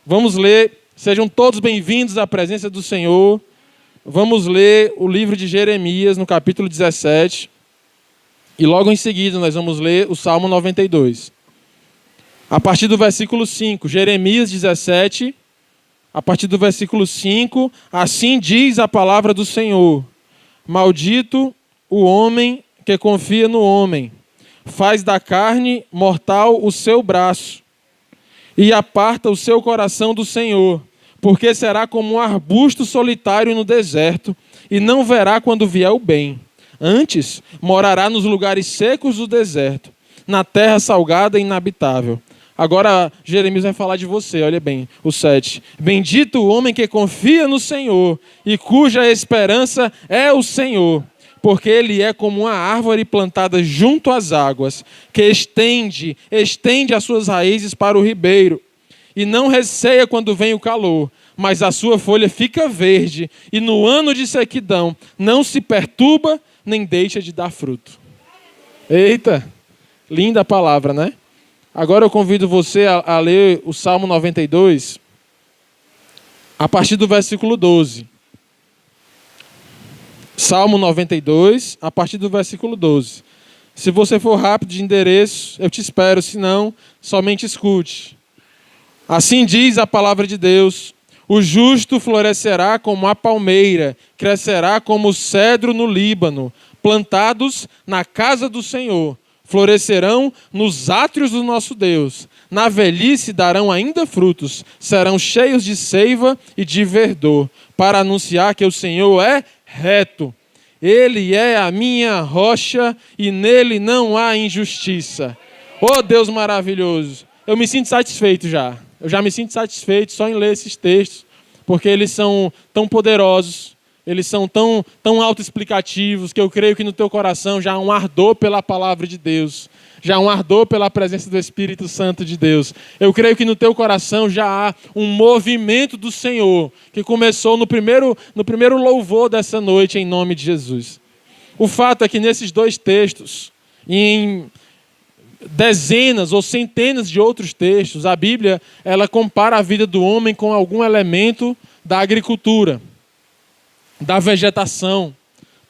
Vamos ler, sejam todos bem-vindos à presença do Senhor. Vamos ler o livro de Jeremias, no capítulo 17. E logo em seguida nós vamos ler o Salmo 92. A partir do versículo 5, Jeremias 17, a partir do versículo 5, assim diz a palavra do Senhor: Maldito o homem que confia no homem, faz da carne mortal o seu braço, e aparta o seu coração do Senhor, porque será como um arbusto solitário no deserto, e não verá quando vier o bem. Antes, morará nos lugares secos do deserto, na terra salgada e inabitável. Agora, Jeremias vai falar de você, olha bem, o 7. Bendito o homem que confia no Senhor, e cuja esperança é o Senhor, porque ele é como uma árvore plantada junto às águas, que estende as suas raízes para o ribeiro, e não receia quando vem o calor, mas a sua folha fica verde, e no ano de sequidão não se perturba, nem deixa de dar fruto. Eita, linda palavra, né? Agora eu convido você a ler o Salmo 92, a partir do versículo 12. Salmo 92, a partir do versículo 12. Se você for rápido de endereço, eu te espero, se não, somente escute. Assim diz a palavra de Deus: o justo florescerá como a palmeira, crescerá como o cedro no Líbano, plantados na casa do Senhor, florescerão nos átrios do nosso Deus. Na velhice darão ainda frutos, serão cheios de seiva e de verdor, para anunciar que o Senhor é reto. Ele é a minha rocha e nele não há injustiça. Oh Deus maravilhoso! Eu me sinto satisfeito já. Eu já me sinto satisfeito só em ler esses textos, porque eles são tão poderosos, eles são tão autoexplicativos, que eu creio que no teu coração já há um ardor pela palavra de Deus, já há um ardor pela presença do Espírito Santo de Deus. Eu creio que no teu coração já há um movimento do Senhor, que começou no primeiro louvor dessa noite, em nome de Jesus. O fato é que nesses dois textos, em dezenas ou centenas de outros textos, a Bíblia ela compara a vida do homem com algum elemento da agricultura, da vegetação.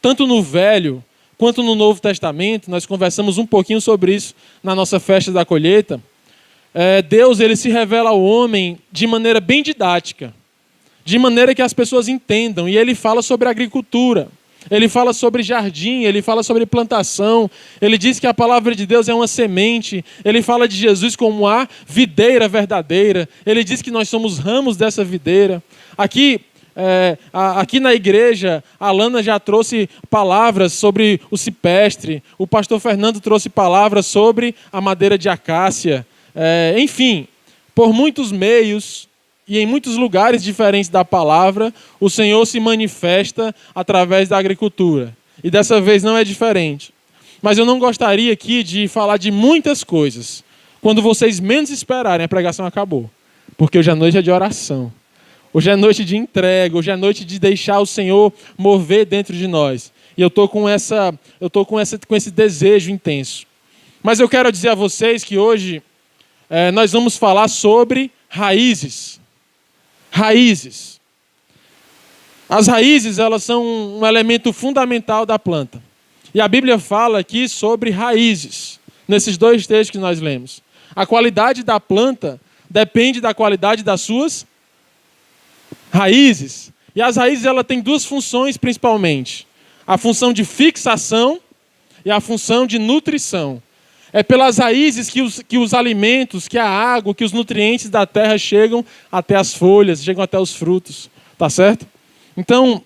Tanto no Velho quanto no Novo Testamento, nós conversamos um pouquinho sobre isso na nossa festa da colheita. Deus ele se revela ao homem de maneira bem didática, de maneira que as pessoas entendam, e ele fala sobre agricultura. Ele fala sobre jardim, ele fala sobre plantação, ele diz que a palavra de Deus é uma semente, ele fala de Jesus como a videira verdadeira, ele diz que nós somos ramos dessa videira. Aqui na igreja, a Lana já trouxe palavras sobre o cipestre, o pastor Fernando trouxe palavras sobre a madeira de acácia. Enfim, por muitos meios e em muitos lugares diferentes da palavra, o Senhor se manifesta através da agricultura. E dessa vez não é diferente. Mas eu não gostaria aqui de falar de muitas coisas. Quando vocês menos esperarem, a pregação acabou. Porque hoje à noite é de oração. Hoje é noite de entrega, hoje é noite de deixar o Senhor mover dentro de nós. E eu estou com esse desejo intenso. Mas eu quero dizer a vocês que hoje nós vamos falar sobre raízes. Raízes. As raízes, elas são um elemento fundamental da planta. E a Bíblia fala aqui sobre raízes, nesses dois textos que nós lemos. A qualidade da planta depende da qualidade das suas raízes. E as raízes ela têm duas funções principalmente: a função de fixação e a função de nutrição. É pelas raízes que os alimentos, que a água, que os nutrientes da terra chegam até as folhas, chegam até os frutos. Tá certo? Então,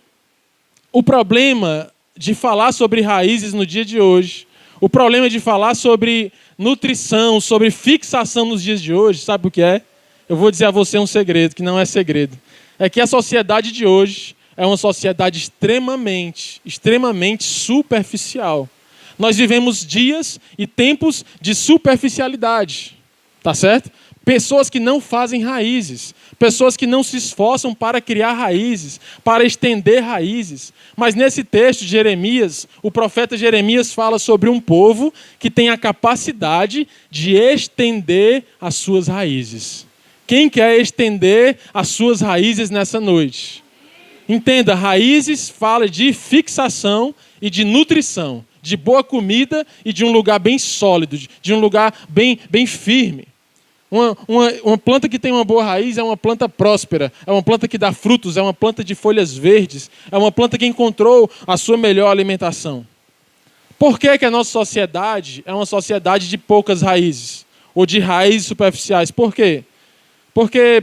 o problema de falar sobre raízes no dia de hoje, o problema de falar sobre nutrição, sobre fixação nos dias de hoje, sabe o que é? Eu vou dizer a você um segredo, que não é segredo. É que a sociedade de hoje é uma sociedade extremamente superficial. Nós vivemos dias e tempos de superficialidade, tá certo? Pessoas que não fazem raízes, pessoas que não se esforçam para criar raízes, para estender raízes. Mas nesse texto de Jeremias, o profeta Jeremias fala sobre um povo que tem a capacidade de estender as suas raízes. Quem quer estender as suas raízes nessa noite? Entenda, raízes fala de fixação e de nutrição, de boa comida e de um lugar bem sólido, de um lugar bem firme. Uma planta que tem uma boa raiz é uma planta próspera, é uma planta que dá frutos, é uma planta de folhas verdes, é uma planta que encontrou a sua melhor alimentação. Por que a nossa sociedade é uma sociedade de poucas raízes? Ou de raízes superficiais? Por quê? Porque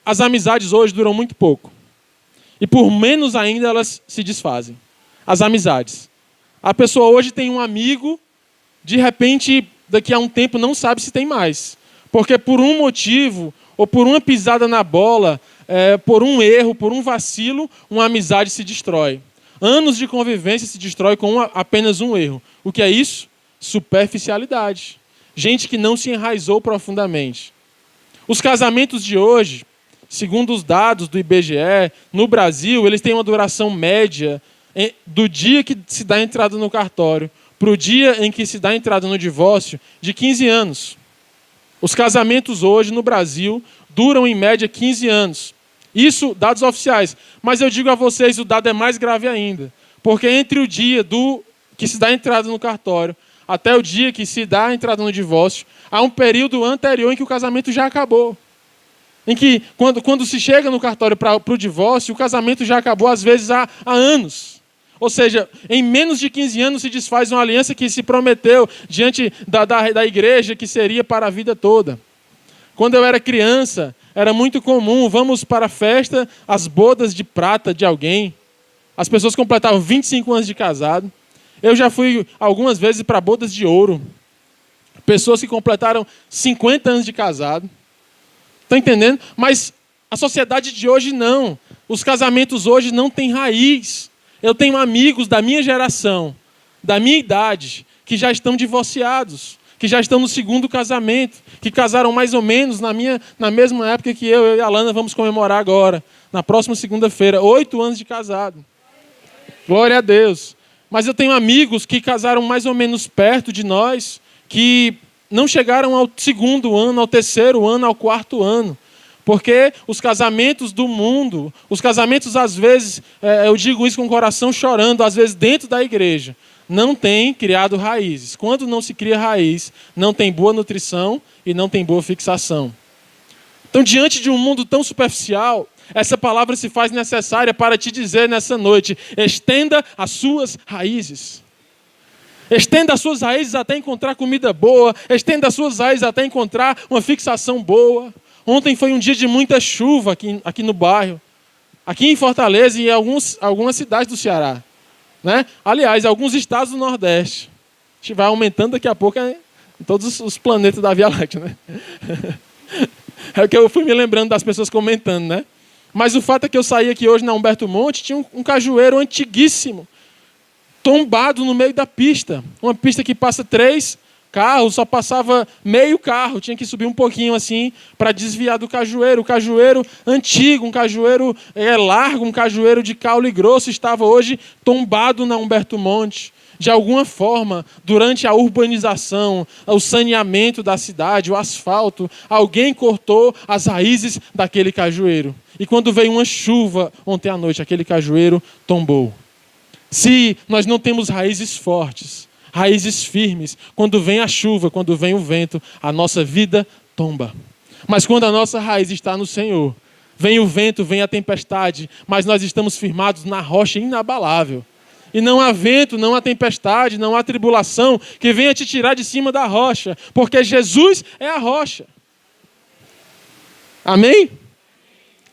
as amizades hoje duram muito pouco. E por menos ainda elas se desfazem. As amizades. A pessoa hoje tem um amigo, de repente, daqui a um tempo não sabe se tem mais. Porque por um motivo, ou por uma pisada na bola, por um erro, por um vacilo, uma amizade se destrói. Anos de convivência se destrói com apenas um erro. O que é isso? Superficialidade. Gente que não se enraizou profundamente. Os casamentos de hoje, segundo os dados do IBGE, no Brasil, eles têm uma duração média do dia que se dá entrada no cartório para o dia em que se dá entrada no divórcio, de 15 anos. Os casamentos hoje no Brasil duram em média 15 anos. Isso, dados oficiais. Mas eu digo a vocês, o dado é mais grave ainda. Porque entre o dia que se dá entrada no cartório até o dia que se dá entrada no divórcio, há um período anterior em que o casamento já acabou. Em que, quando se chega no cartório para o divórcio, o casamento já acabou, às vezes, há anos. Ou seja, em menos de 15 anos se desfaz uma aliança que se prometeu diante da igreja que seria para a vida toda. Quando eu era criança, era muito comum, vamos para a festa, as bodas de prata de alguém. As pessoas completavam 25 anos de casado. Eu já fui algumas vezes para bodas de ouro. Pessoas que completaram 50 anos de casado. Estão entendendo? Mas a sociedade de hoje não. Os casamentos hoje não têm raiz. Eu tenho amigos da minha geração, da minha idade, que já estão divorciados, que já estão no segundo casamento, que casaram mais ou menos na mesma época que eu e a Lana vamos comemorar agora, na próxima segunda-feira, 8 anos de casado. Glória a Deus. Mas eu tenho amigos que casaram mais ou menos perto de nós, que não chegaram ao segundo ano, ao terceiro ano, ao quarto ano. Porque os casamentos do mundo, os casamentos às vezes, eu digo isso com o coração chorando, às vezes dentro da igreja, não têm criado raízes. Quando não se cria raiz, não tem boa nutrição e não tem boa fixação. Então, diante de um mundo tão superficial, essa palavra se faz necessária para te dizer nessa noite: estenda as suas raízes. Estenda as suas raízes até encontrar comida boa, estenda as suas raízes até encontrar uma fixação boa. Ontem foi um dia de muita chuva aqui no bairro, aqui em Fortaleza e em algumas cidades do Ceará. Né? Aliás, alguns estados do Nordeste. A gente vai aumentando daqui a pouco em todos os planetas da Via Láctea. Né? É o que eu fui me lembrando das pessoas comentando. Né? Mas o fato é que eu saí aqui hoje na Humberto Monte, tinha um cajueiro antiguíssimo, tombado no meio da pista. Uma pista que passa 3 carros, só passava meio carro, tinha que subir um pouquinho assim para desviar do cajueiro. O cajueiro antigo, um cajueiro largo, um cajueiro de caule grosso, estava hoje tombado na Humberto Monte. De alguma forma, durante a urbanização, o saneamento da cidade, o asfalto, alguém cortou as raízes daquele cajueiro. E quando veio uma chuva ontem à noite, aquele cajueiro tombou. Se nós não temos raízes fortes, raízes firmes, quando vem a chuva, quando vem o vento, a nossa vida tomba. Mas quando a nossa raiz está no Senhor, vem o vento, vem a tempestade, mas nós estamos firmados na rocha inabalável. E não há vento, não há tempestade, não há tribulação que venha te tirar de cima da rocha, porque Jesus é a rocha. Amém?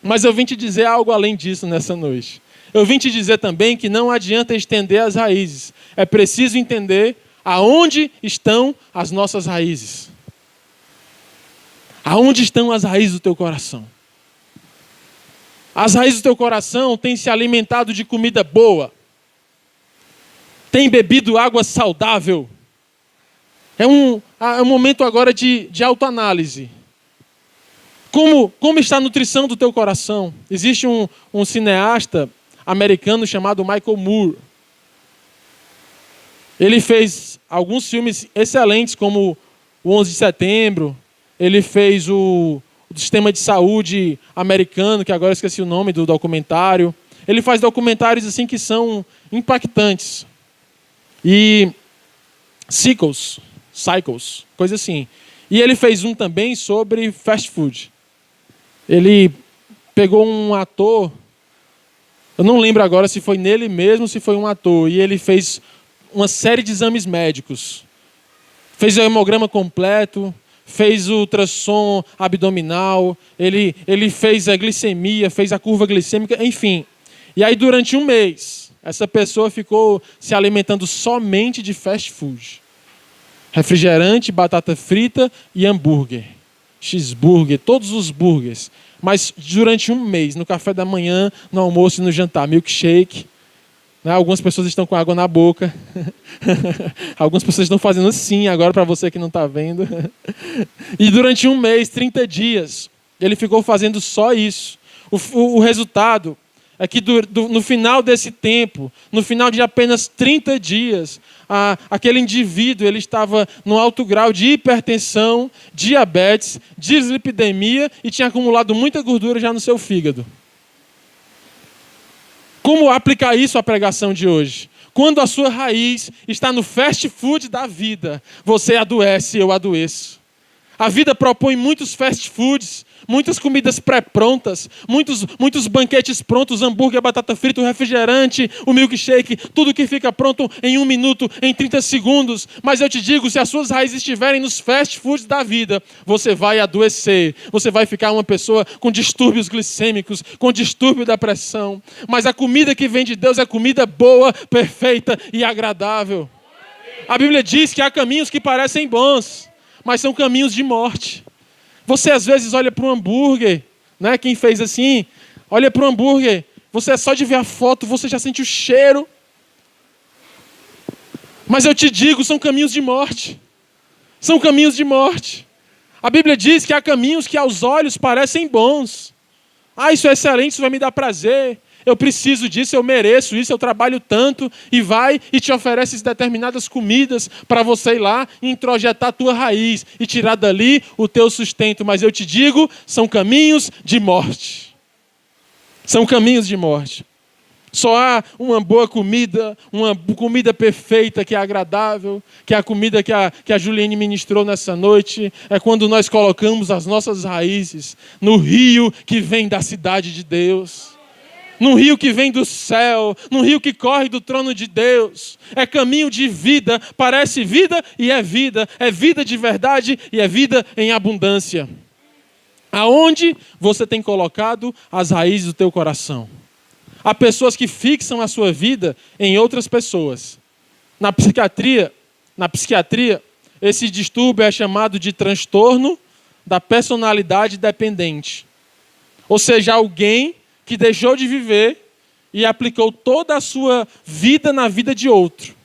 Mas eu vim te dizer algo além disso nessa noite. Eu vim te dizer também que não adianta estender as raízes. É preciso entender aonde estão as nossas raízes. Aonde estão as raízes do teu coração? As raízes do teu coração têm se alimentado de comida boa. Tem bebido água saudável. É um momento agora de autoanálise. Como está a nutrição do teu coração? Existe um cineasta americano chamado Michael Moore. Ele fez alguns filmes excelentes, como o 11 de Setembro. Ele fez o do sistema de saúde americano, que agora eu esqueci o nome do documentário. Ele faz documentários assim que são impactantes. E Cycles, coisa assim. E ele fez um também sobre fast food. Ele pegou um ator, eu não lembro agora se foi nele mesmo, se foi um ator, e ele fez uma série de exames médicos. Fez o hemograma completo, fez o ultrassom abdominal, ele fez a glicemia, fez a curva glicêmica, enfim. E aí durante um mês, essa pessoa ficou se alimentando somente de fast food. Refrigerante, batata frita e hambúrguer. Cheeseburger, todos os burgers. Mas durante um mês, no café da manhã, no almoço e no jantar, milkshake. Algumas pessoas estão com água na boca. Algumas pessoas estão fazendo assim agora para você que não está vendo. E durante um mês, 30 dias, ele ficou fazendo só isso. O resultado é que no final desse tempo, no final de apenas 30 dias, aquele indivíduo ele estava no alto grau de hipertensão, diabetes, dislipidemia e tinha acumulado muita gordura já no seu fígado. Como aplicar isso à pregação de hoje? Quando a sua raiz está no fast food da vida, você adoece, eu adoeço. A vida propõe muitos fast foods, muitas comidas pré-prontas, muitos banquetes prontos, hambúrguer, batata frita, o refrigerante, o milkshake, tudo que fica pronto em 1 minuto, em 30 segundos. Mas eu te digo, se as suas raízes estiverem nos fast foods da vida, você vai adoecer. Você vai ficar uma pessoa com distúrbios glicêmicos, com distúrbio da pressão. Mas a comida que vem de Deus é comida boa, perfeita e agradável. A Bíblia diz que há caminhos que parecem bons, mas são caminhos de morte. Você às vezes olha para um hambúrguer, né? Quem fez assim, olha para o hambúrguer, você só de ver a foto, você já sente o cheiro. Mas eu te digo, são caminhos de morte. São caminhos de morte. A Bíblia diz que há caminhos que aos olhos parecem bons. Isso é excelente, isso vai me dar prazer. Eu preciso disso, eu mereço isso, eu trabalho tanto. E vai e te oferece determinadas comidas para você ir lá e introjetar a tua raiz e tirar dali o teu sustento. Mas eu te digo, são caminhos de morte. São caminhos de morte. Só há uma boa comida, uma comida perfeita que é agradável, que é a comida que a Juliane ministrou nessa noite. É quando nós colocamos as nossas raízes no rio que vem da cidade de Deus. Num rio que vem do céu, num rio que corre do trono de Deus. É caminho de vida, parece vida e é vida de verdade e é vida em abundância. Aonde você tem colocado as raízes do teu coração? Há pessoas que fixam a sua vida em outras pessoas. Na psiquiatria, esse distúrbio é chamado de transtorno da personalidade dependente. Ou seja, alguém que deixou de viver e aplicou toda a sua vida na vida de outro.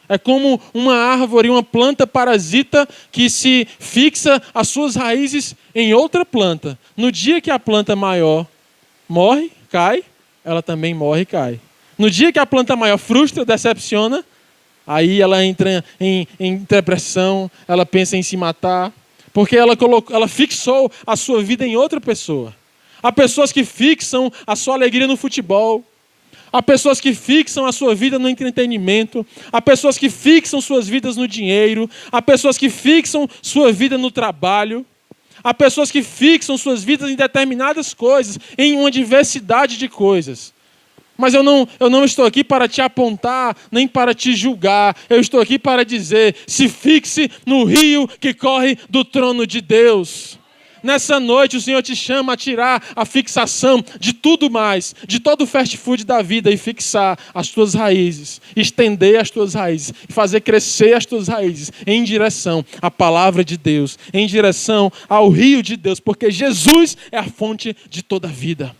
É como uma árvore, uma planta parasita que se fixa as suas raízes em outra planta. No dia que a planta maior morre, cai, ela também morre e cai. No dia que a planta maior frustra, decepciona, aí ela entra em depressão, ela pensa em se matar, porque ela fixou a sua vida em outra pessoa. Há pessoas que fixam a sua alegria no futebol. Há pessoas que fixam a sua vida no entretenimento. Há pessoas que fixam suas vidas no dinheiro. Há pessoas que fixam sua vida no trabalho. Há pessoas que fixam suas vidas em determinadas coisas, em uma diversidade de coisas. Mas eu não estou aqui para te apontar, nem para te julgar. Eu estou aqui para dizer, se fixe no rio que corre do trono de Deus. Nessa noite o Senhor te chama a tirar a fixação de tudo mais, de todo o fast food da vida e fixar as tuas raízes, estender as tuas raízes, fazer crescer as tuas raízes em direção à palavra de Deus, em direção ao rio de Deus, porque Jesus é a fonte de toda a vida.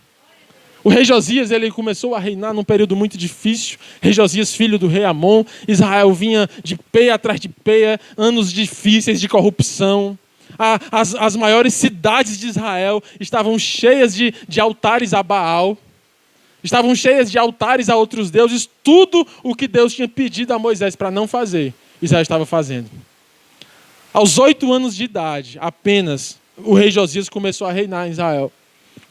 O rei Josias, ele começou a reinar num período muito difícil. Rei Josias, filho do rei Amon. Israel vinha de peia atrás de peia, anos difíceis de corrupção. As maiores cidades de Israel estavam cheias de altares a Baal. Estavam cheias de altares a outros deuses. Tudo o que Deus tinha pedido a Moisés para não fazer, Israel estava fazendo. Aos 8 anos de idade, apenas, o rei Josias começou a reinar em Israel.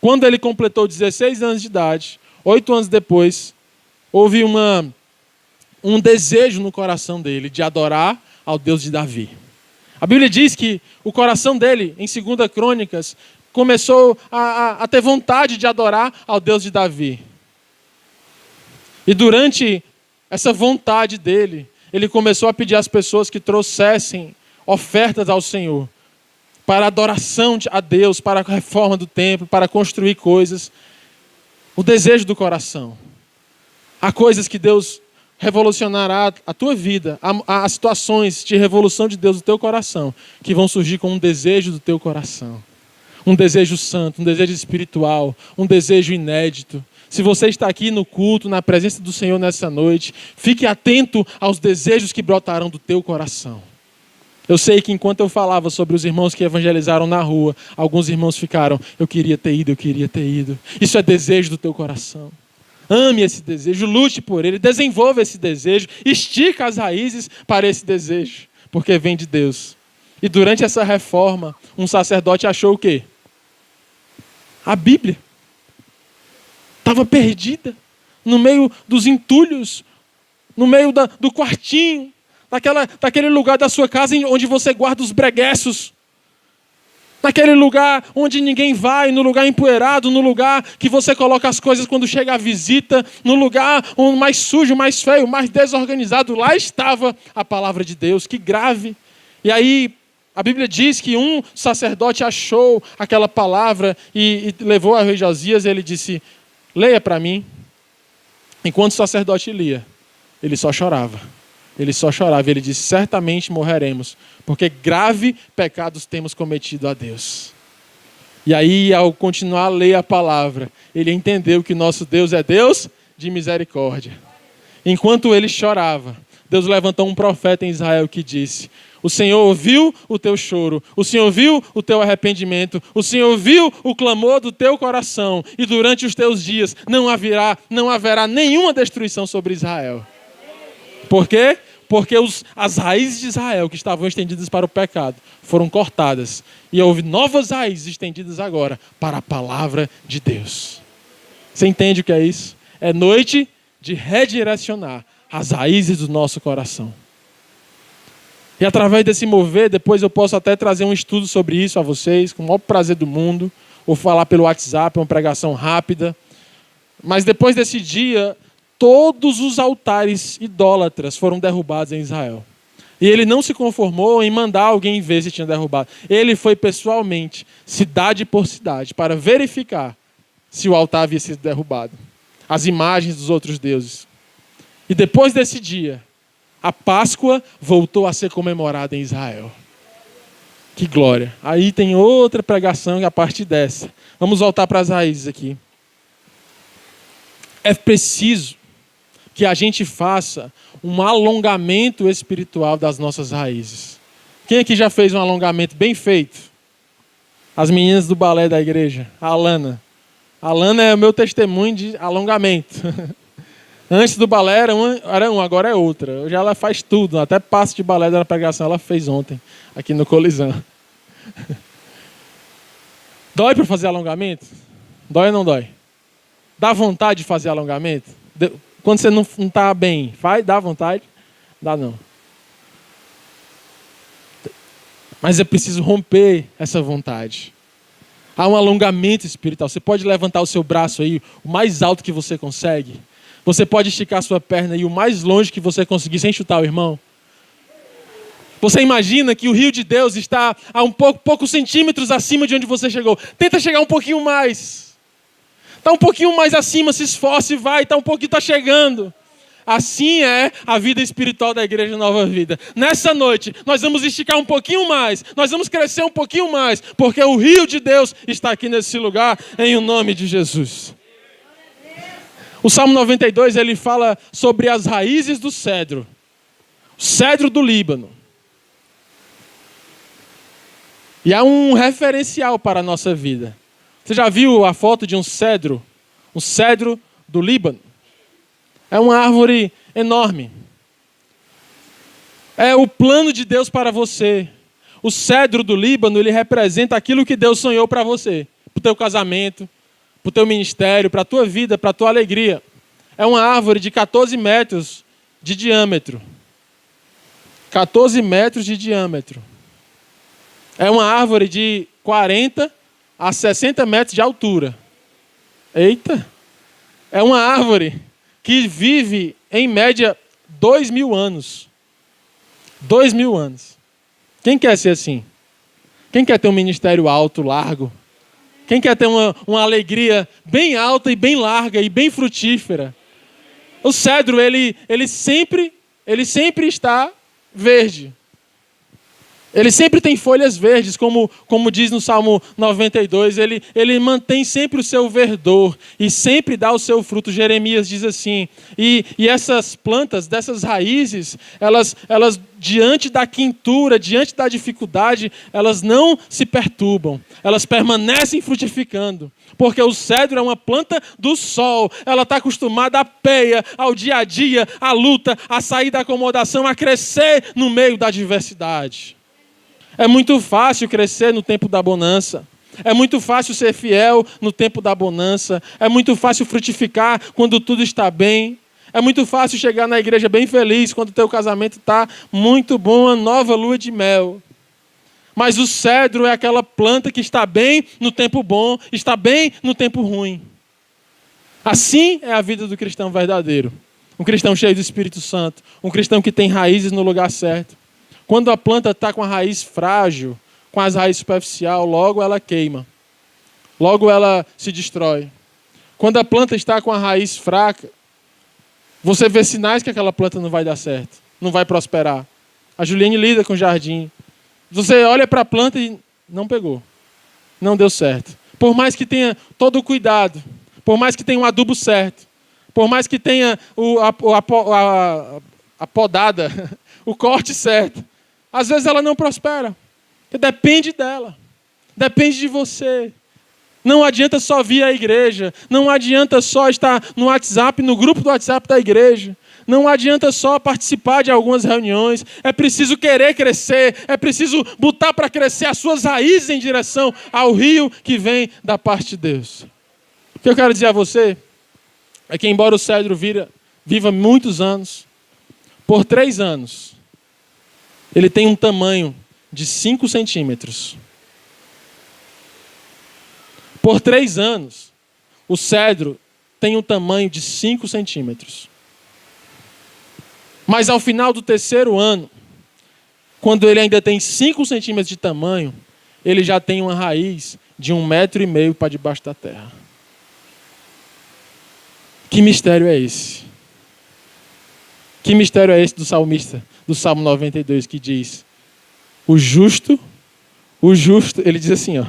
Quando ele completou 16 anos de idade, 8 anos depois, houve um desejo no coração dele de adorar ao Deus de Davi. A Bíblia diz que o coração dele, em 2 Crônicas, começou a ter vontade de adorar ao Deus de Davi. E durante essa vontade dele, ele começou a pedir às pessoas que trouxessem ofertas ao Senhor, para adoração a Deus, para a reforma do templo, para construir coisas. O desejo do coração. Há coisas que Deus revolucionará a tua vida. Há situações de revolução de Deus no teu coração que vão surgir com um desejo do teu coração. Um desejo santo, um desejo espiritual, um desejo inédito. Se você está aqui no culto, na presença do Senhor nessa noite, fique atento aos desejos que brotarão do teu coração. Eu sei que enquanto eu falava sobre os irmãos que evangelizaram na rua, alguns irmãos ficaram, eu queria ter ido, eu queria ter ido. Isso é desejo do teu coração. Ame esse desejo, lute por ele, desenvolva esse desejo, estica as raízes para esse desejo, porque vem de Deus. E durante essa reforma, um sacerdote achou o quê? A Bíblia. Estava perdida, no meio dos entulhos, no meio do quartinho, daquele lugar da sua casa onde você guarda os bregueços. Naquele lugar onde ninguém vai, no lugar empoeirado, no lugar que você coloca as coisas quando chega a visita, no lugar mais sujo, mais feio, mais desorganizado. Lá estava a palavra de Deus, que grave. E aí a Bíblia diz que um sacerdote achou aquela palavra e levou ao rei Josias e ele disse, leia para mim. Enquanto o sacerdote lia, ele só chorava. Ele só chorava. Ele disse, certamente morreremos, porque grave pecados temos cometido a Deus. E aí, ao continuar a ler a palavra, ele entendeu que nosso Deus é Deus de misericórdia. Enquanto ele chorava, Deus levantou um profeta em Israel que disse, o Senhor ouviu o teu choro, o Senhor ouviu o teu arrependimento, o Senhor ouviu o clamor do teu coração, e durante os teus dias não haverá nenhuma destruição sobre Israel. Por quê? Porque as raízes de Israel que estavam estendidas para o pecado foram cortadas. E houve novas raízes estendidas agora para a palavra de Deus. Você entende o que é isso? É noite de redirecionar as raízes do nosso coração. E através desse mover, depois eu posso até trazer um estudo sobre isso a vocês, com o maior prazer do mundo, ou falar pelo WhatsApp, uma pregação rápida. Mas depois desse dia, todos os altares idólatras foram derrubados em Israel. E ele não se conformou em mandar alguém ver se tinha derrubado. Ele foi pessoalmente, cidade por cidade, para verificar se o altar havia sido derrubado. As imagens dos outros deuses. E depois desse dia, a Páscoa voltou a ser comemorada em Israel. Que glória. Aí tem outra pregação a partir dessa. Vamos voltar para as raízes aqui. É preciso que a gente faça um alongamento espiritual das nossas raízes. Quem aqui já fez um alongamento bem feito? As meninas do balé da igreja. A Alana. A Alana é o meu testemunho de alongamento. Antes do balé era um, agora é outra. Hoje ela faz tudo, até passo de balé da pregação ela fez ontem, aqui no Colisão. Dói para fazer alongamento? Dói ou não dói? Dá vontade de fazer alongamento? Quando você não está bem, dá vontade? Dá não. Mas é preciso romper essa vontade. Há um alongamento espiritual. Você pode levantar o seu braço aí, o mais alto que você consegue. Você pode esticar a sua perna aí o mais longe que você conseguir sem chutar o irmão. Você imagina que o rio de Deus está a poucos centímetros acima de onde você chegou. Tenta chegar um pouquinho mais. Está um pouquinho mais acima, se esforce e vai. Está chegando. Assim é a vida espiritual da Igreja Nova Vida. Nessa noite, nós vamos esticar um pouquinho mais. Nós vamos crescer um pouquinho mais. Porque o rio de Deus está aqui nesse lugar, em o nome de Jesus. O Salmo 92, ele fala sobre as raízes do cedro. O cedro do Líbano. E há um referencial para a nossa vida. Você já viu a foto de um cedro? Um cedro do Líbano. É uma árvore enorme. É o plano de Deus para você. O cedro do Líbano, ele representa aquilo que Deus sonhou para você, para o teu casamento, para o teu ministério, para a tua vida, para a tua alegria. É uma árvore de 14 metros de diâmetro. 14 metros de diâmetro. É uma árvore de 40 a 60 metros de altura. Eita! É uma árvore que vive, em média, 2.000 anos. 2.000 anos. Quem quer ser assim? Quem quer ter um ministério alto, largo? Quem quer ter uma alegria bem alta e bem larga e bem frutífera? O cedro, ele sempre está verde. Ele sempre tem folhas verdes, como diz no Salmo 92. Ele mantém sempre o seu verdor e sempre dá o seu fruto. Jeremias diz assim. E essas plantas, dessas raízes, elas diante da quintura, diante da dificuldade, elas não se perturbam. Elas permanecem frutificando. Porque o cedro é uma planta do sol. Ela está acostumada à peia, ao dia a dia, à luta, a sair da acomodação, a crescer no meio da adversidade. É muito fácil crescer no tempo da bonança. É muito fácil ser fiel no tempo da bonança. É muito fácil frutificar quando tudo está bem. É muito fácil chegar na igreja bem feliz quando o teu casamento está muito bom, uma nova lua de mel. Mas o cedro é aquela planta que está bem no tempo bom, está bem no tempo ruim. Assim é a vida do cristão verdadeiro. Um cristão cheio do Espírito Santo. Um cristão que tem raízes no lugar certo. Quando a planta está com a raiz frágil, com as raízes superficial, logo ela queima. Logo ela se destrói. Quando a planta está com a raiz fraca, você vê sinais que aquela planta não vai dar certo, não vai prosperar. A Juliane lida com o jardim. Você olha para a planta e não pegou. Não deu certo. Por mais que tenha todo o cuidado, por mais que tenha o adubo certo, por mais que tenha a podada, o corte certo, às vezes ela não prospera. Depende dela. Depende de você. Não adianta só vir à igreja. Não adianta só estar no WhatsApp, no grupo do WhatsApp da igreja. Não adianta só participar de algumas reuniões. É preciso querer crescer. É preciso botar para crescer as suas raízes em direção ao rio que vem da parte de Deus. O que eu quero dizer a você é que, embora o cedro viva muitos anos, por 3 anos, ele tem um tamanho de 5 centímetros. Por 3 anos, o cedro tem um tamanho de 5 centímetros. Mas ao final do 3º ano, quando ele ainda tem 5 centímetros de tamanho, ele já tem uma raiz de 1,5 metro para debaixo da terra. Que mistério é esse? Que mistério é esse do salmista, do Salmo 92, que diz: o justo, ele diz assim, ó.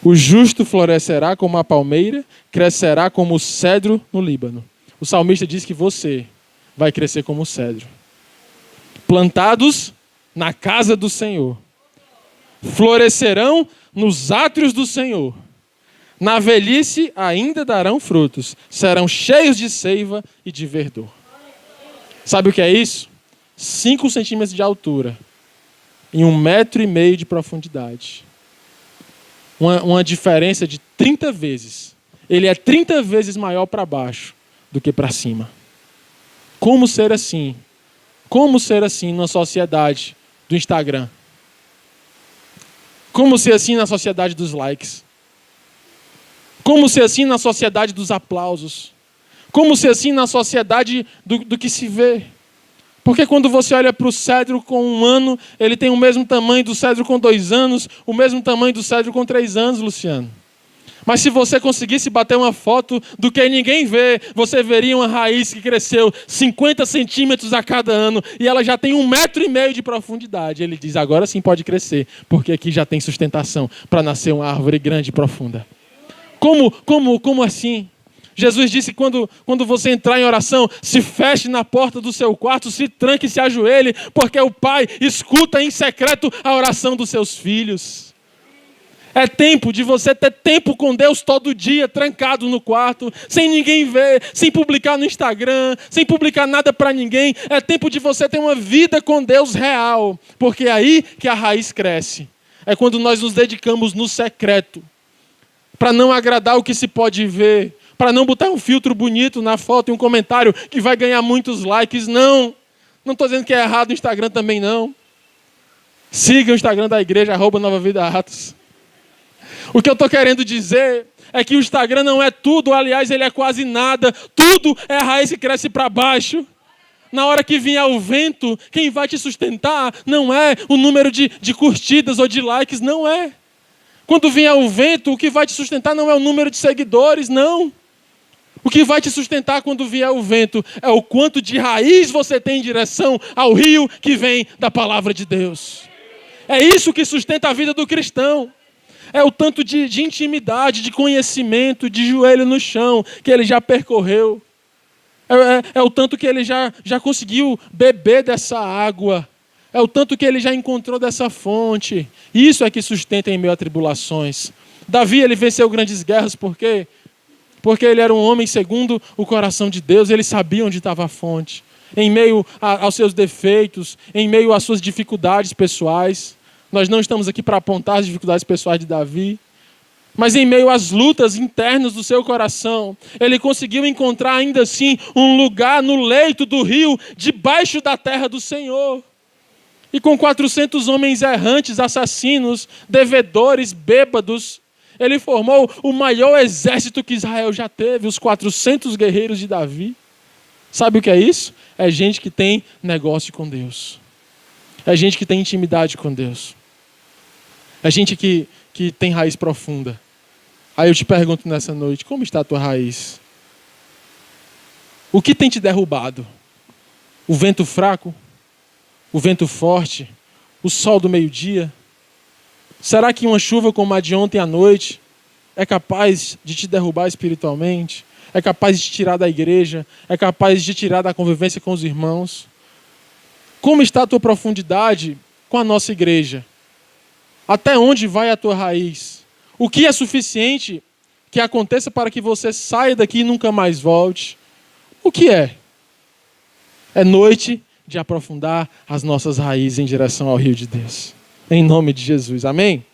O justo florescerá como a palmeira, crescerá como o cedro no Líbano. O salmista diz que você vai crescer como o cedro. Plantados na casa do Senhor. Florescerão nos átrios do Senhor. Na velhice ainda darão frutos. Serão cheios de seiva e de verdor. Sabe o que é isso? 5 centímetros de altura e 1,5 metro de profundidade. Uma diferença de 30 vezes. Ele é 30 vezes maior para baixo do que para cima. Como ser assim? Como ser assim na sociedade do Instagram? Como ser assim na sociedade dos likes? Como ser assim na sociedade dos aplausos? Como ser assim na sociedade do que se vê? Porque quando você olha para o cedro com 1 ano, ele tem o mesmo tamanho do cedro com 2 anos, o mesmo tamanho do cedro com 3 anos, Luciano. Mas se você conseguisse bater uma foto do que ninguém vê, você veria uma raiz que cresceu 50 centímetros a cada ano e ela já tem 1,5 metro de profundidade. Ele diz, agora sim pode crescer, porque aqui já tem sustentação para nascer uma árvore grande e profunda. Como assim? Jesus disse que quando você entrar em oração, se feche na porta do seu quarto, se tranque e se ajoelhe, porque o Pai escuta em secreto a oração dos seus filhos. É tempo de você ter tempo com Deus todo dia, trancado no quarto, sem ninguém ver, sem publicar no Instagram, sem publicar nada para ninguém. É tempo de você ter uma vida com Deus real, porque é aí que a raiz cresce. É quando nós nos dedicamos no secreto, para não agradar o que se pode ver, para não botar um filtro bonito na foto e um comentário que vai ganhar muitos likes. Não estou dizendo que é errado no Instagram também não. Siga o Instagram da igreja, @NovaVidaAtos. O que eu estou querendo dizer é que o Instagram não é tudo, aliás, ele é quase nada. Tudo é a raiz que cresce para baixo. Na hora que vier o vento, quem vai te sustentar não é o número de curtidas ou de likes, não é. Quando vier o vento, o que vai te sustentar não é o número de seguidores, não. O que vai te sustentar quando vier o vento é o quanto de raiz você tem em direção ao rio que vem da palavra de Deus. É isso que sustenta a vida do cristão. É o tanto de intimidade, de conhecimento, de joelho no chão que ele já percorreu. É o tanto que ele já conseguiu beber dessa água. É o tanto que ele já encontrou dessa fonte. Isso é que sustenta em meio a tribulações. Davi, ele venceu grandes guerras, por quê? Porque ele era um homem segundo o coração de Deus, ele sabia onde estava a fonte. Em meio aos seus defeitos, em meio às suas dificuldades pessoais. Nós não estamos aqui para apontar as dificuldades pessoais de Davi, mas em meio às lutas internas do seu coração, ele conseguiu encontrar ainda assim um lugar no leito do rio, debaixo da terra do Senhor. E com 400 homens errantes, assassinos, devedores, bêbados, ele formou o maior exército que Israel já teve, os 400 guerreiros de Davi. Sabe o que é isso? É gente que tem negócio com Deus. É gente que tem intimidade com Deus. É gente que tem raiz profunda. Aí eu te pergunto nessa noite, como está a tua raiz? O que tem te derrubado? O vento fraco? O vento forte? O sol do meio-dia? Será que uma chuva como a de ontem à noite é capaz de te derrubar espiritualmente? É capaz de te tirar da igreja? É capaz de te tirar da convivência com os irmãos? Como está a tua profundidade com a nossa igreja? Até onde vai a tua raiz? O que é suficiente que aconteça para que você saia daqui e nunca mais volte? O que é? É noite de aprofundar as nossas raízes em direção ao rio de Deus. Em nome de Jesus, amém?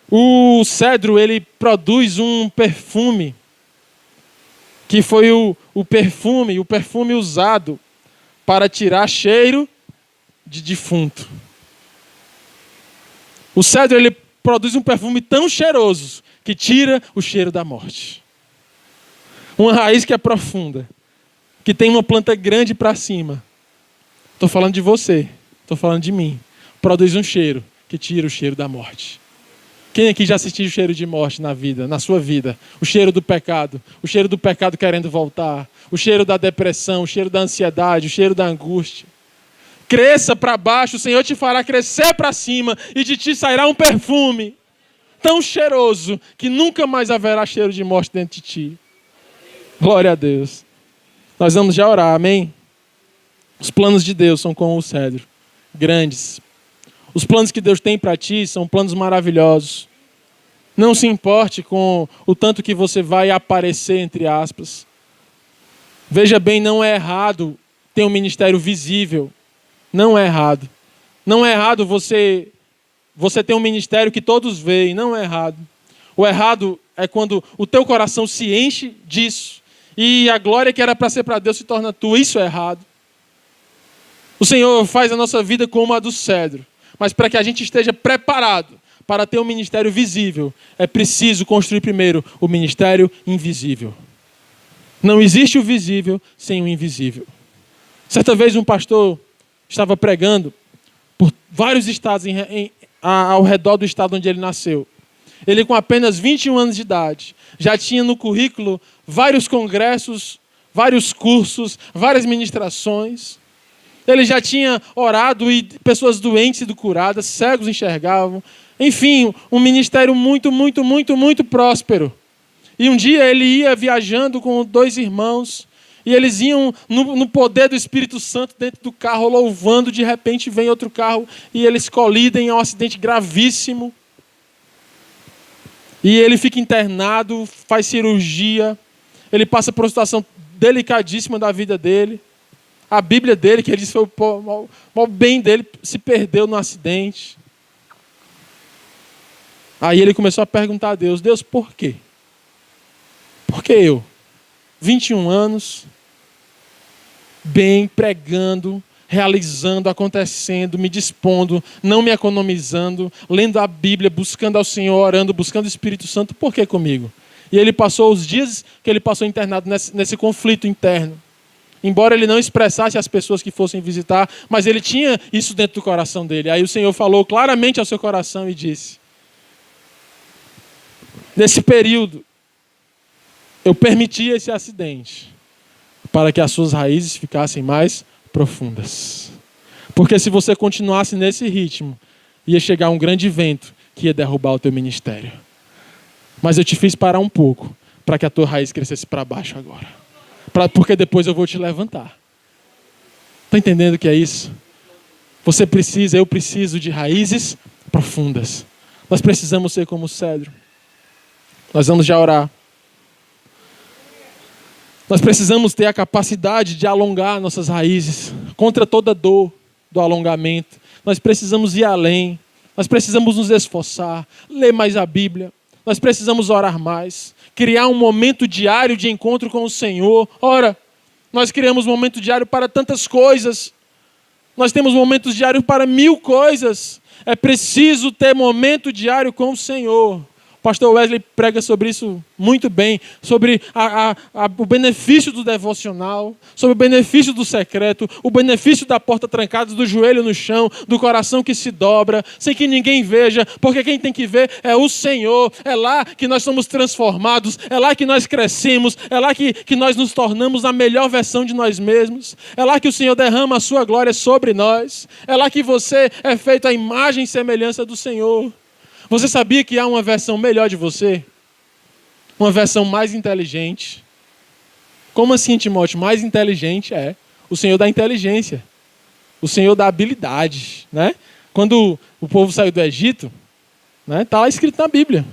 O cedro, ele produz um perfume, que foi o perfume usado para tirar cheiro de defunto. O cedro, ele produz um perfume tão cheiroso que tira o cheiro da morte. Uma raiz que é profunda, que tem uma planta grande para cima. Estou falando de você, estou falando de mim. Produz um cheiro que tira o cheiro da morte. Quem aqui já sentiu o cheiro de morte na vida, na sua vida? O cheiro do pecado querendo voltar. O cheiro da depressão, o cheiro da ansiedade, o cheiro da angústia. Cresça para baixo, o Senhor te fará crescer para cima e de ti sairá um perfume tão cheiroso que nunca mais haverá cheiro de morte dentro de ti. Glória a Deus. Nós vamos já orar, amém? Os planos de Deus são como o cedro, grandes. Os planos que Deus tem para ti são planos maravilhosos. Não se importe com o tanto que você vai aparecer, entre aspas. Veja bem, não é errado ter um ministério visível. Não é errado. Não é errado você ter um ministério que todos veem. Não é errado. O errado é quando o teu coração se enche disso e a glória que era para ser para Deus se torna tua. Isso é errado. O Senhor faz a nossa vida como a do cedro. Mas para que a gente esteja preparado para ter um ministério visível, é preciso construir primeiro o ministério invisível. Não existe o visível sem o invisível. Certa vez um pastor estava pregando por vários estados ao redor do estado onde ele nasceu. Ele, com apenas 21 anos de idade, já tinha no currículo vários congressos, vários cursos, várias ministrações. Ele já tinha orado e pessoas doentes sido curadas, cegos enxergavam. Enfim, um ministério muito, muito, muito, muito próspero. E um dia ele ia viajando com 2 irmãos e eles iam no poder do Espírito Santo dentro do carro, louvando. De repente vem outro carro e eles colidem, é um acidente gravíssimo. E ele fica internado, faz cirurgia, ele passa por uma situação delicadíssima da vida dele. A Bíblia dele, que ele disse foi o bem dele, se perdeu no acidente. Aí ele começou a perguntar a Deus, Deus, por quê? Por que eu? 21 anos, bem, pregando, realizando, acontecendo, me dispondo, não me economizando, lendo a Bíblia, buscando ao Senhor, orando, buscando o Espírito Santo, por que comigo? E ele passou os dias que ele passou internado nesse conflito interno. Embora ele não expressasse às pessoas que fossem visitar, mas ele tinha isso dentro do coração dele. Aí o Senhor falou claramente ao seu coração e disse, nesse período, eu permiti esse acidente para que as suas raízes ficassem mais profundas. Porque se você continuasse nesse ritmo, ia chegar um grande vento que ia derrubar o teu ministério. Mas eu te fiz parar um pouco para que a tua raiz crescesse para baixo agora. Porque depois eu vou te levantar. Está entendendo o que é isso? Você precisa, eu preciso de raízes profundas. Nós precisamos ser como o cedro. Nós vamos já orar. Nós precisamos ter a capacidade de alongar nossas raízes contra toda dor do alongamento. Nós precisamos ir além. Nós precisamos nos esforçar, ler mais a Bíblia. Nós precisamos orar mais, criar um momento diário de encontro com o Senhor. Ora, nós criamos um momento diário para tantas coisas. Nós temos momentos diários para 1000 coisas. É preciso ter momento diário com o Senhor. O pastor Wesley prega sobre isso muito bem, sobre o benefício do devocional, sobre o benefício do secreto, o benefício da porta trancada, do joelho no chão, do coração que se dobra, sem que ninguém veja, porque quem tem que ver é o Senhor. É lá que nós somos transformados, é lá que nós crescemos, é lá que nós nos tornamos a melhor versão de nós mesmos, é lá que o Senhor derrama a sua glória sobre nós, é lá que você é feito à imagem e semelhança do Senhor. Você sabia que há uma versão melhor de você? Uma versão mais inteligente? Como assim, Timóteo? Mais inteligente é. O Senhor dá inteligência. O Senhor dá habilidade, né? Quando o povo saiu do Egito, né? Está lá escrito na Bíblia.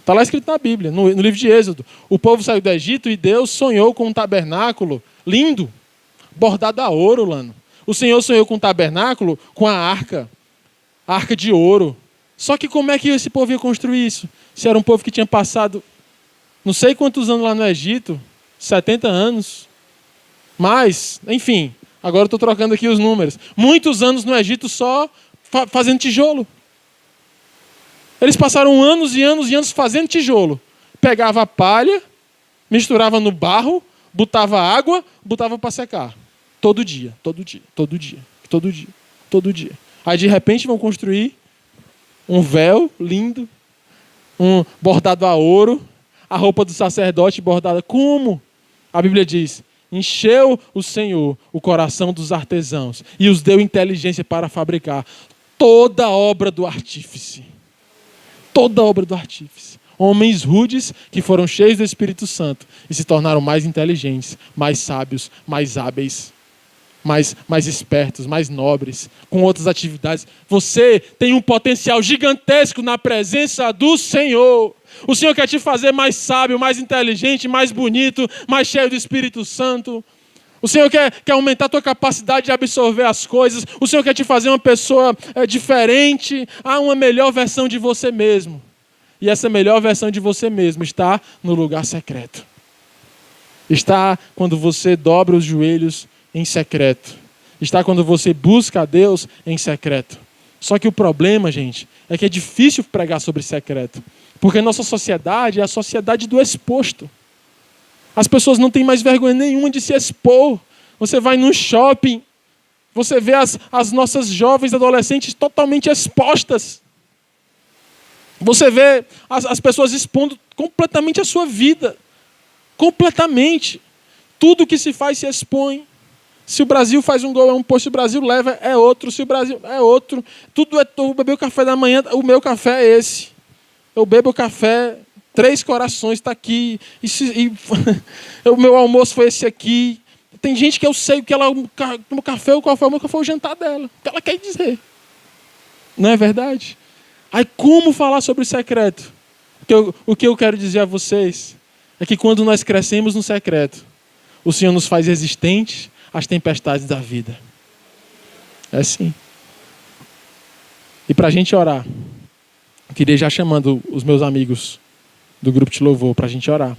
Está lá escrito na Bíblia, no livro de Êxodo. O povo saiu do Egito e Deus sonhou com um tabernáculo lindo, bordado a ouro, Lano. O Senhor sonhou com um tabernáculo com a arca de ouro. Só que como é que esse povo ia construir isso? Se era um povo que tinha passado não sei quantos anos lá no Egito, 70 anos, mas, enfim, agora eu estou trocando aqui os números. Muitos anos no Egito só fazendo tijolo. Eles passaram anos e anos e anos fazendo tijolo. Pegava a palha, misturava no barro, botava água, botava para secar. Todo dia, todo dia, todo dia, todo dia, todo dia. Aí de repente vão construir um véu lindo, um bordado a ouro, a roupa do sacerdote bordada. Como? A Bíblia diz, encheu o Senhor o coração dos artesãos e os deu inteligência para fabricar toda a obra do artífice. Toda a obra do artífice. Homens rudes que foram cheios do Espírito Santo e se tornaram mais inteligentes, mais sábios, mais hábeis, mais espertos, mais nobres, com outras atividades. Você tem um potencial gigantesco na presença do Senhor. O Senhor quer te fazer mais sábio, mais inteligente, mais bonito, mais cheio do Espírito Santo. O Senhor quer aumentar a tua capacidade de absorver as coisas. O Senhor quer te fazer uma pessoa diferente, a uma melhor versão de você mesmo. E essa melhor versão de você mesmo está no lugar secreto. Está quando você dobra os joelhos em secreto. Está quando você busca a Deus em secreto. Só que o problema, gente, é que é difícil pregar sobre secreto. Porque nossa sociedade é a sociedade do exposto. As pessoas não têm mais vergonha nenhuma de se expor. Você vai num shopping, você vê as nossas jovens adolescentes totalmente expostas. Você vê as pessoas expondo completamente a sua vida. Completamente. Tudo que se faz se expõe. Se o Brasil faz um gol, é um posto. Se o Brasil leva, é outro. Se o Brasil é outro. Tudo é... Eu bebi o café da manhã, o meu café é esse. Eu bebo o café, 3 corações, está aqui. O meu almoço foi esse aqui. Tem gente que eu sei o que ela toma café, qual foi o jantar dela. O que ela quer dizer. Não é verdade? Aí como falar sobre secreto? O que eu quero dizer a vocês é que quando nós crescemos no secreto, o Senhor nos faz resistentes às tempestades da vida. É assim. E para a gente orar, eu queria já chamando os meus amigos do grupo de louvor para a gente orar.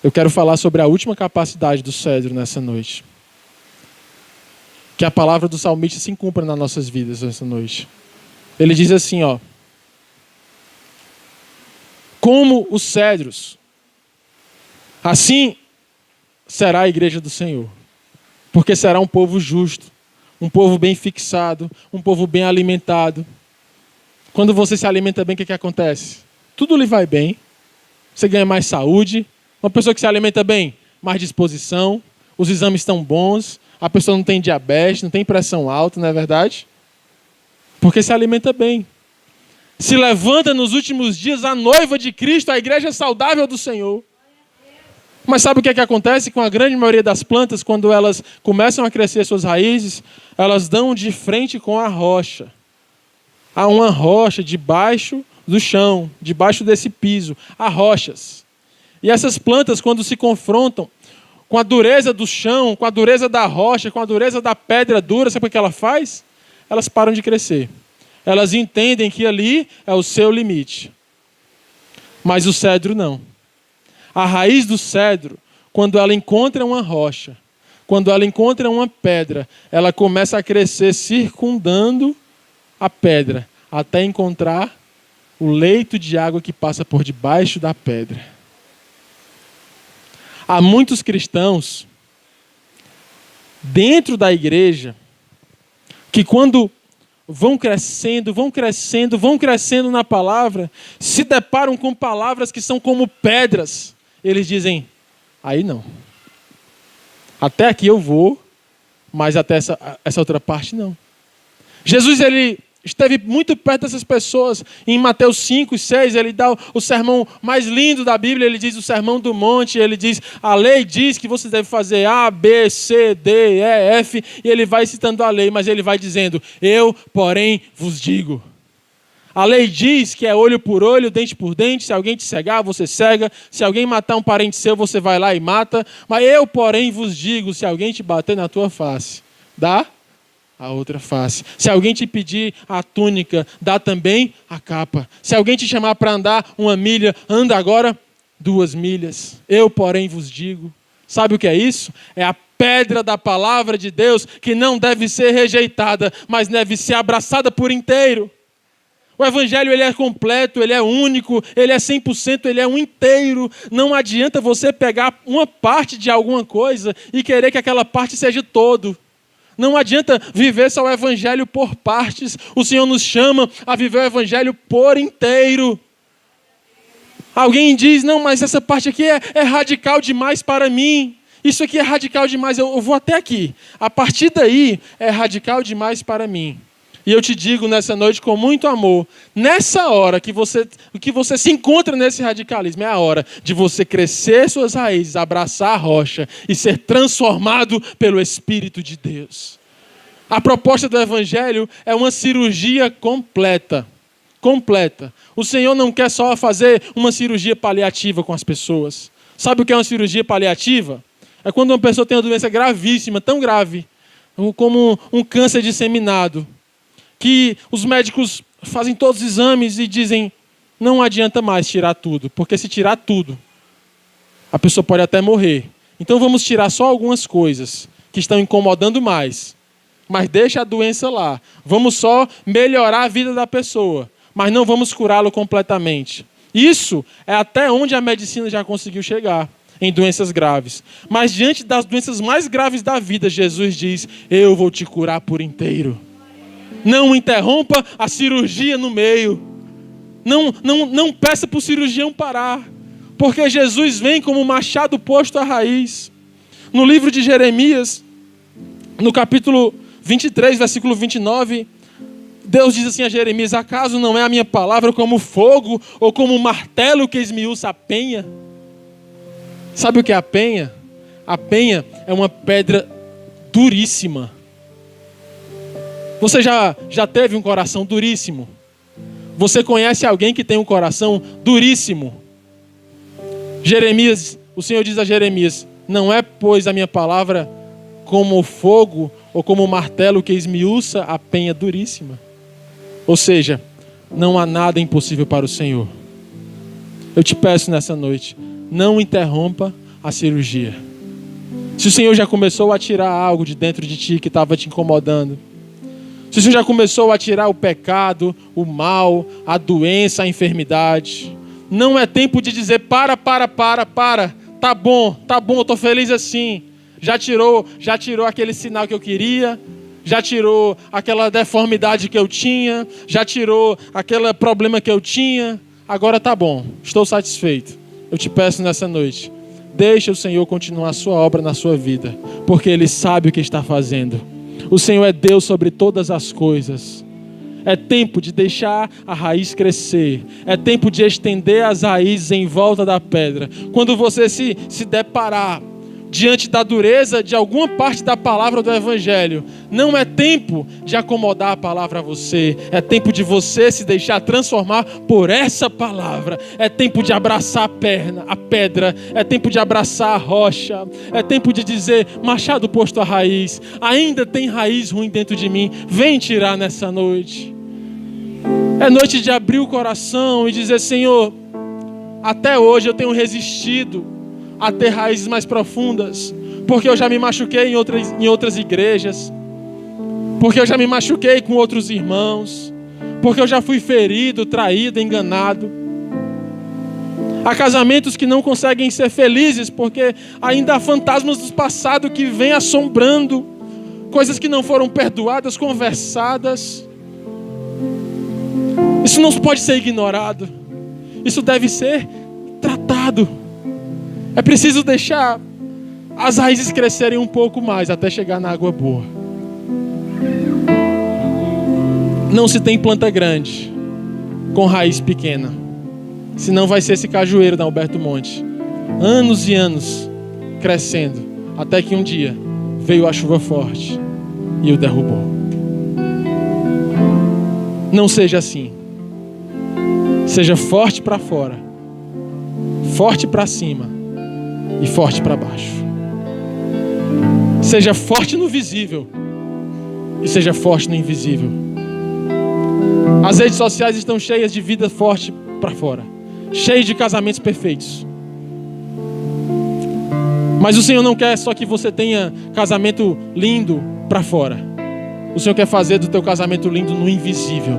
Eu quero falar sobre a última capacidade do cedro nessa noite. Que a palavra do salmista se cumpra nas nossas vidas nessa noite. Ele diz assim, ó. Como os cedros, assim será a igreja do Senhor. Porque será um povo justo, um povo bem fixado, um povo bem alimentado. Quando você se alimenta bem, o que acontece? Tudo lhe vai bem. Você ganha mais saúde. Uma pessoa que se alimenta bem, mais disposição. Os exames estão bons. A pessoa não tem diabetes, não tem pressão alta, não é verdade? Porque se alimenta bem. Se levanta nos últimos dias a noiva de Cristo, a igreja saudável do Senhor. Mas sabe o que acontece com a grande maioria das plantas? Quando elas começam a crescer suas raízes, elas dão de frente com a rocha. Há uma rocha debaixo do chão, debaixo desse piso. Há rochas. E essas plantas, quando se confrontam com a dureza do chão, com a dureza da rocha, com a dureza da pedra dura, sabe o que ela faz? Elas param de crescer. Elas entendem que ali é o seu limite. Mas o cedro não. A raiz do cedro, quando ela encontra uma rocha, quando ela encontra uma pedra, ela começa a crescer circundando a pedra, até encontrar o leito de água que passa por debaixo da pedra. Há muitos cristãos dentro da igreja que quando vão crescendo na palavra, se deparam com palavras que são como pedras. Eles dizem, aí não. Até aqui eu vou, mas até essa outra parte não. Jesus, ele esteve muito perto dessas pessoas. Em Mateus 5, 6, ele dá o sermão mais lindo da Bíblia. Ele diz o sermão do monte. Ele diz, a lei diz que você deve fazer A, B, C, D, E, F. E ele vai citando a lei, mas ele vai dizendo, eu, porém, vos digo. A lei diz que é olho por olho, dente por dente. Se alguém te cegar, você cega. Se alguém matar um parente seu, você vai lá e mata. Mas eu, porém, vos digo, se alguém te bater na tua face, dá a outra face. Se alguém te pedir a túnica, dá também a capa. Se alguém te chamar para andar 1 milha, anda agora 2 milhas. Eu, porém, vos digo. Sabe o que é isso? É a pedra da palavra de Deus que não deve ser rejeitada, mas deve ser abraçada por inteiro. O evangelho, ele é completo, ele é único, ele é 100%, ele é um inteiro. Não adianta você pegar uma parte de alguma coisa e querer que aquela parte seja todo. Não adianta viver só o evangelho por partes. O Senhor nos chama a viver o evangelho por inteiro. Alguém diz, não, mas essa parte aqui é radical demais para mim. Isso aqui é radical demais, eu vou até aqui. A partir daí, é radical demais para mim. E eu te digo nessa noite com muito amor, nessa hora que você se encontra nesse radicalismo, é a hora de você crescer suas raízes, abraçar a rocha e ser transformado pelo Espírito de Deus. A proposta do Evangelho é uma cirurgia completa. Completa. O Senhor não quer só fazer uma cirurgia paliativa com as pessoas. Sabe o que é uma cirurgia paliativa? É quando uma pessoa tem uma doença gravíssima, tão grave, como um câncer disseminado, que os médicos fazem todos os exames e dizem, não adianta mais tirar tudo, porque se tirar tudo, a pessoa pode até morrer. Então vamos tirar só algumas coisas que estão incomodando mais, mas deixa a doença lá. Vamos só melhorar a vida da pessoa, mas não vamos curá-lo completamente. Isso é até onde a medicina já conseguiu chegar, em doenças graves. Mas diante das doenças mais graves da vida, Jesus diz, eu vou te curar por inteiro. Não interrompa a cirurgia no meio. Não peça para o cirurgião parar. Porque Jesus vem como machado posto à raiz. No livro de Jeremias, no capítulo 23, versículo 29, Deus diz assim a Jeremias, acaso não é a minha palavra como fogo ou como um martelo que esmiuça a penha? Sabe o que é a penha? A penha é uma pedra duríssima. Você já teve um coração duríssimo? Você conhece alguém que tem um coração duríssimo? Jeremias, o Senhor diz a Jeremias: não é, pois, a minha palavra como o fogo ou como o martelo que esmiuça a penha duríssima? Ou seja, não há nada impossível para o Senhor. Eu te peço nessa noite, não interrompa a cirurgia. Se o Senhor já começou a tirar algo de dentro de ti que estava te incomodando, se o Senhor já começou a tirar o pecado, o mal, a doença, a enfermidade, não é tempo de dizer para. Tá bom, eu estou feliz assim. Já tirou aquele sinal que eu queria, já tirou aquela deformidade que eu tinha, já tirou aquele problema que eu tinha. Agora tá bom, estou satisfeito. Eu te peço nessa noite, deixa o Senhor continuar a sua obra na sua vida, porque Ele sabe o que está fazendo. O Senhor é Deus sobre todas as coisas. É tempo de deixar a raiz crescer. É tempo de estender as raízes em volta da pedra. Quando você se deparar diante da dureza de alguma parte da palavra do Evangelho, não é tempo de acomodar a palavra a você. É tempo de você se deixar transformar por essa palavra. É tempo de abraçar a pedra. É tempo de abraçar a rocha. É tempo de dizer: machado posto à raiz, ainda tem raiz ruim dentro de mim. Vem tirar nessa noite. É noite de abrir o coração e dizer: Senhor, até hoje eu tenho resistido a ter raízes mais profundas, porque eu já me machuquei em outras igrejas, porque eu já me machuquei com outros irmãos, porque eu já fui ferido, traído, enganado. Há casamentos que não conseguem ser felizes, porque ainda há fantasmas do passado que vêm assombrando, coisas que não foram perdoadas, conversadas. Isso não pode ser ignorado, isso deve ser tratado. É preciso deixar as raízes crescerem um pouco mais até chegar na água boa. Não se tem planta grande com raiz pequena, senão vai ser esse cajueiro da Alberto Monte, anos e anos crescendo, até que um dia veio a chuva forte e o derrubou. Não seja assim. Seja forte para fora, forte para cima e forte para baixo. Seja forte no visível e seja forte no invisível. As redes sociais estão cheias de vida forte para fora, cheias de casamentos perfeitos. Mas o Senhor não quer só que você tenha casamento lindo para fora. O Senhor quer fazer do teu casamento lindo no invisível,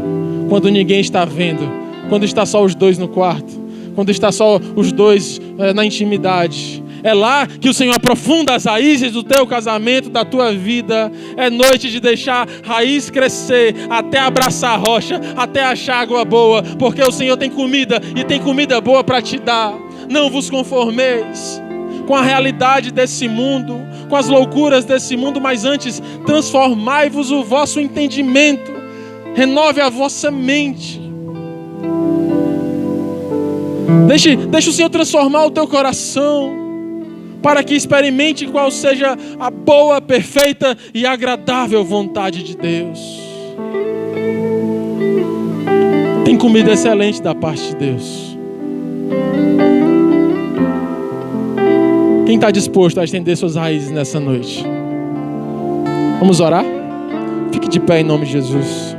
quando ninguém está vendo, quando está só os dois no quarto, quando está só os dois na intimidade. É lá que o Senhor aprofunda as raízes do teu casamento, da tua vida. É noite de deixar raiz crescer até abraçar a rocha, até achar água boa, porque o Senhor tem comida e tem comida boa para te dar. Não vos conformeis com a realidade desse mundo, com as loucuras desse mundo, mas antes transformai-vos o vosso entendimento, renove a vossa mente. Deixe o Senhor transformar o teu coração, para que experimente qual seja a boa, perfeita e agradável vontade de Deus. Tem comida excelente da parte de Deus. Quem está disposto a estender suas raízes nessa noite? Vamos orar? Fique de pé em nome de Jesus.